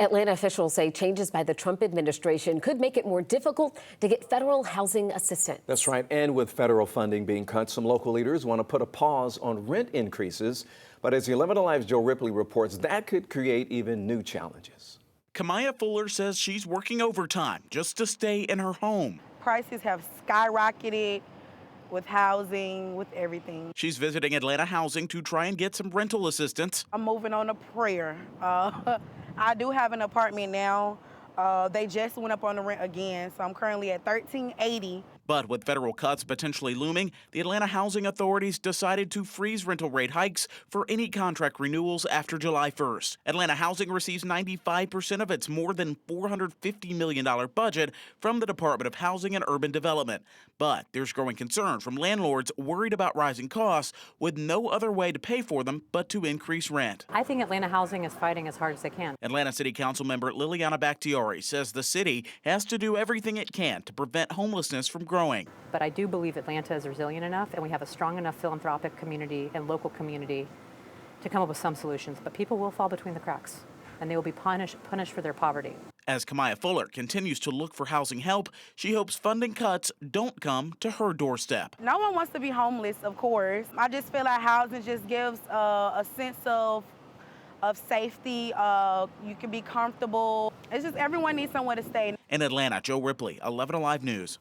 Atlanta officials say changes by the Trump administration could make it more difficult to get federal housing assistance. That's right. And with federal funding being cut, some local leaders want to put a pause on rent increases. But as 11 Alive's Joe Ripley reports, that could create even new challenges. Kamaya Fuller says she's working overtime just to stay in her home. Prices have skyrocketed with housing, with everything. She's visiting Atlanta Housing to try and get some rental assistance. I'm moving on a prayer. I do have an apartment now. They just went up on the rent again, so I'm currently at $13.80. But with federal cuts potentially looming, the Atlanta Housing Authorities decided to freeze rental rate hikes for any contract renewals after July 1st. Atlanta Housing receives 95% of its more than $450 million budget from the Department of Housing and Urban Development. But there's growing concern from landlords worried about rising costs with no other way to pay for them but to increase rent. I think Atlanta Housing is fighting as hard as they can. Atlanta City Council member Liliana Bakhtiari says the city has to do everything it can to prevent homelessness from growing. But I do believe Atlanta is resilient enough and we have a strong enough philanthropic community and local community to come up with some solutions. But people will fall between the cracks and they will be punished for their poverty. As Kamaya Fuller continues to look for housing help, she hopes funding cuts don't come to her doorstep. No one wants to be homeless, of course. I just feel like housing just gives a sense of safety. You can be comfortable. It's just everyone needs somewhere to stay. In Atlanta, Joe Ripley, 11 Alive News.